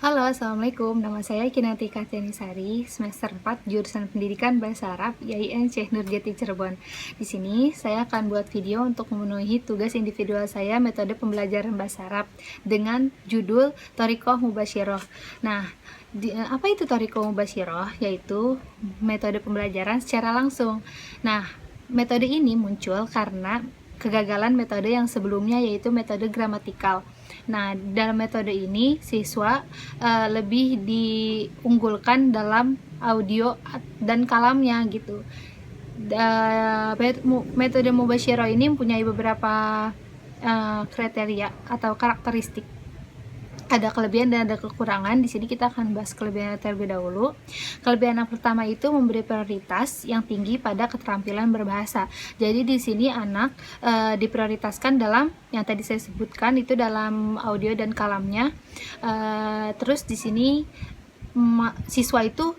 Halo, Assalamualaikum. Nama saya Kinanti Katianisari, semester 4, jurusan Pendidikan Bahasa Arab, YIN Syekh Nurjati Cirebon. Di sini, saya akan buat video untuk memenuhi tugas individual saya metode pembelajaran bahasa Arab dengan judul Thoriqoh Mubasyiroh. Nah, apa itu Thoriqoh Mubasyiroh? Yaitu metode pembelajaran secara langsung. Nah, metode ini muncul karena kegagalan metode yang sebelumnya, yaitu metode gramatikal. Nah, dalam metode ini siswa lebih diunggulkan dalam audio dan kalamnya gitu. Metode Mubasyiroh ini mempunyai beberapa kriteria atau karakteristik. Ada kelebihan dan ada kekurangan. Di sini kita akan bahas kelebihan terlebih dahulu. Kelebihan yang pertama itu memberi prioritas yang tinggi pada keterampilan berbahasa. Jadi di sini anak diprioritaskan dalam yang tadi saya sebutkan itu dalam audio dan kalamnya. Terus di sini siswa itu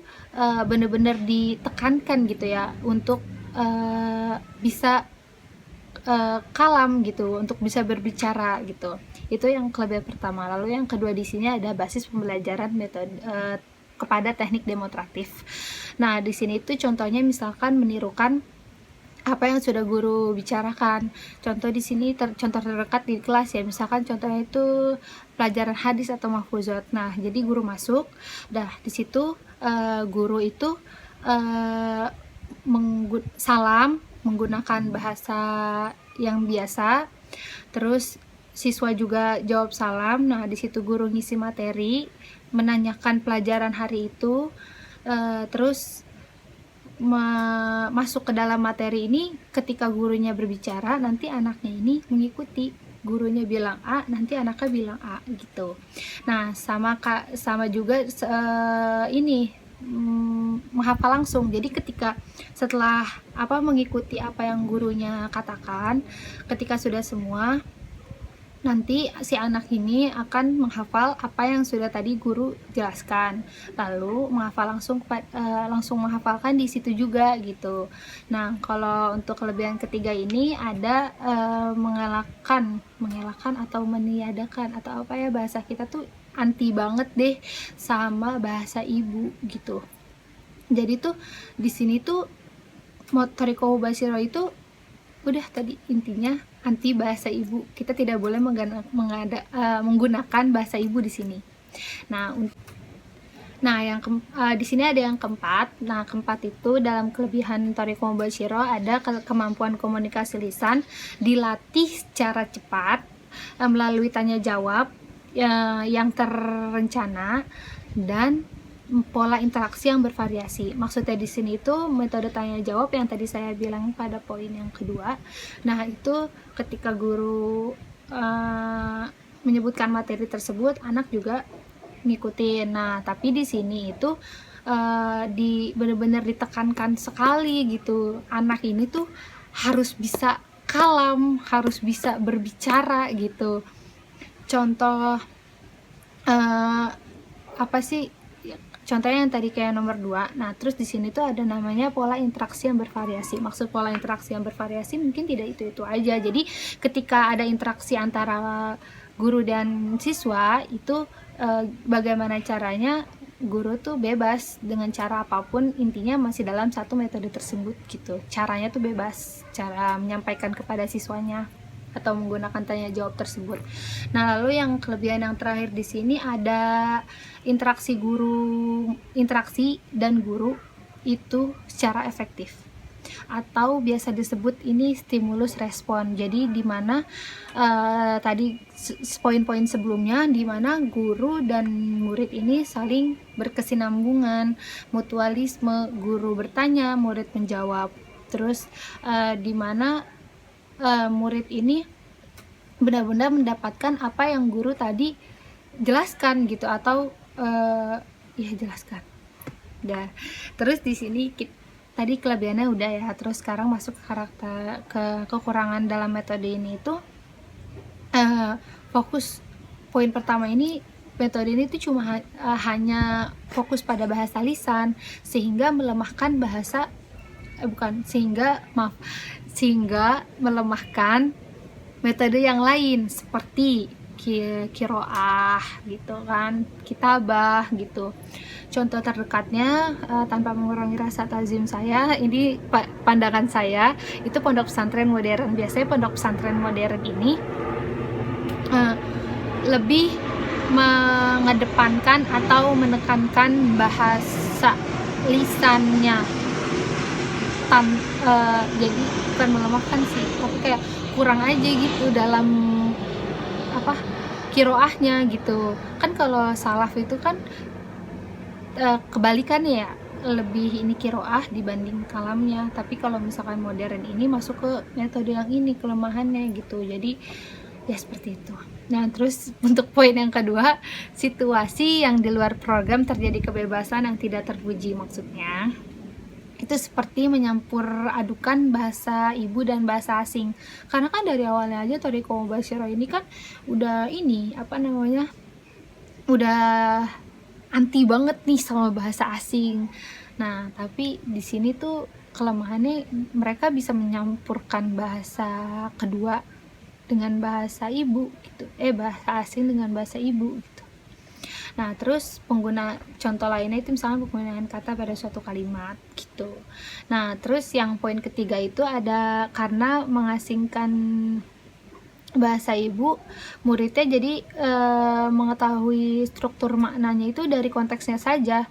benar-benar ditekankan gitu ya untuk bisa kalam gitu, untuk bisa berbicara gitu. Itu yang kelebihan pertama. Lalu yang kedua di sini ada basis pembelajaran metode kepada teknik demonstratif. Nah, di sini itu contohnya misalkan menirukan apa yang sudah guru bicarakan. Contoh di sini contoh terdekat di kelas ya, misalkan contohnya itu pelajaran hadis atau mahfuzat. Nah, jadi guru masuk, di situ guru itu salam menggunakan bahasa yang biasa, terus siswa juga jawab salam. Nah, di situ guru ngisi materi, menanyakan pelajaran hari itu, terus masuk ke dalam materi ini. Ketika gurunya berbicara, nanti anaknya ini mengikuti. Gurunya bilang A, nanti anaknya bilang A gitu. Nah, sama juga menghafal langsung. Jadi ketika setelah mengikuti apa yang gurunya katakan, ketika sudah semua, nanti si anak ini akan menghafal apa yang sudah tadi guru jelaskan, lalu langsung menghafalkan di situ juga gitu. Nah, kalau untuk kelebihan ketiga ini ada mengelakkan atau meniadakan atau apa ya, bahasa kita tuh anti banget deh sama bahasa ibu gitu. Jadi tuh di sini tuh Thoriqoh Mubasyiroh itu udah tadi intinya anti bahasa ibu. Kita tidak boleh menggunakan bahasa ibu di sini. Nah, di sini ada yang keempat. Nah, keempat itu dalam kelebihan Thoriqoh Mubasyiroh ada kemampuan komunikasi lisan dilatih secara cepat melalui tanya jawab yang terencana dan pola interaksi yang bervariasi. Maksudnya di sini itu metode tanya jawab yang tadi saya bilang pada poin yang kedua. Nah, itu ketika guru menyebutkan materi tersebut, anak juga ngikutin. Nah, tapi di sini itu benar-benar ditekankan sekali gitu. Anak ini tuh harus bisa kalam, harus bisa berbicara gitu. Contoh contohnya yang tadi kayak nomor 2. Nah, terus di sini tuh ada namanya pola interaksi yang bervariasi. Maksud pola interaksi yang bervariasi mungkin tidak itu aja. Jadi ketika ada interaksi antara guru dan siswa itu bagaimana caranya guru tuh bebas dengan cara apapun, intinya masih dalam satu metode tersebut gitu. Caranya tuh bebas, cara menyampaikan kepada siswanya atau menggunakan tanya jawab tersebut. Nah, lalu yang kelebihan yang terakhir di sini ada interaksi dan guru itu secara efektif, atau biasa disebut ini stimulus respon. Jadi dimana tadi poin-poin sebelumnya, dimana guru dan murid ini saling berkesinambungan, mutualisme, guru bertanya, murid menjawab. Terus dimana murid ini benar-benar mendapatkan apa yang guru tadi jelaskan gitu, atau jelaskan. Terus di sini tadi kelebihannya udah ya. Terus sekarang masuk ke kekurangan dalam metode ini itu fokus. Poin pertama ini, metode ini tuh cuma hanya fokus pada bahasa lisan, sehingga melemahkan sehingga melemahkan metode yang lain seperti kiroah gitu kan, kitabah gitu. Contoh terdekatnya tanpa mengurangi rasa takzim saya, ini pandangan saya, itu pondok pesantren modern. Biasanya pondok pesantren modern ini lebih mengedepankan atau menekankan bahasa lisannya, jadi bukan melemahkan sih, tapi kayak kurang aja gitu dalam kiroahnya gitu kan. Kalau salaf itu kan kebalikannya ya, lebih ini kiroah dibanding kalamnya. Tapi kalau misalkan modern ini masuk ke metode yang ini kelemahannya gitu, jadi ya seperti itu. Nah terus untuk poin yang kedua, situasi yang di luar program terjadi kebebasan yang tidak terpuji. Maksudnya itu seperti menyampur adukan bahasa ibu dan bahasa asing, karena kan dari awalnya aja Thariqah Mubasyirah ini kan udah ini udah anti banget nih sama bahasa asing. Nah tapi di sini tuh kelemahannya mereka bisa menyampurkan bahasa kedua dengan bahasa ibu gitu, bahasa asing dengan bahasa ibu gitu. Nah terus contoh lainnya itu misalnya penggunaan kata pada suatu kalimat gitu. Nah terus yang poin ketiga itu ada karena mengasingkan bahasa ibu, muridnya jadi mengetahui struktur maknanya itu dari konteksnya saja.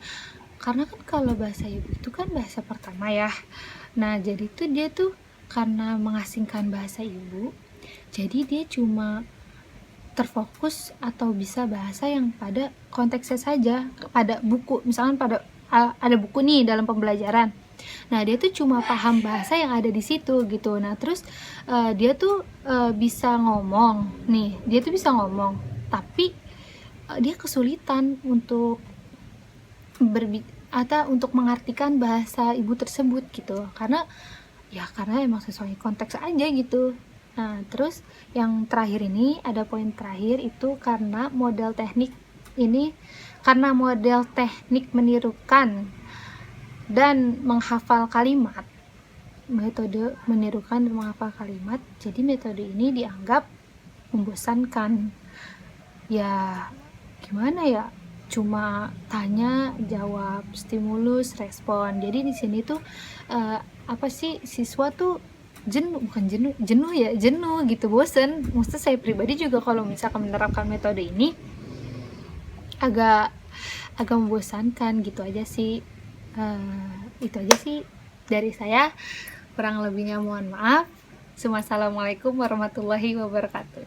Karena kan kalau bahasa ibu itu kan bahasa pertama ya. Nah jadi tuh dia tuh karena mengasingkan bahasa ibu, jadi dia cuma terfokus atau bisa bahasa yang pada konteksnya saja, pada buku. Misalkan ada buku nih dalam pembelajaran, nah dia tuh cuma paham bahasa yang ada di situ gitu. Nah terus dia tuh bisa ngomong nih, tapi dia kesulitan untuk untuk mengartikan bahasa ibu tersebut gitu, karena emang sesuai konteks aja gitu. Nah terus yang terakhir ini, ada poin terakhir itu karena model teknik menirukan dan menghafal kalimat, metode menirukan dan menghafal kalimat, jadi metode ini dianggap membosankan. Ya gimana ya, cuma tanya jawab, stimulus respon. Jadi di sini tuh siswa tuh jenuh gitu, bosen. Maksudnya saya pribadi juga kalau misalkan menerapkan metode ini agak membosankan gitu aja sih. Itu aja sih dari saya, kurang lebihnya mohon maaf. Assalamualaikum warahmatullahi wabarakatuh.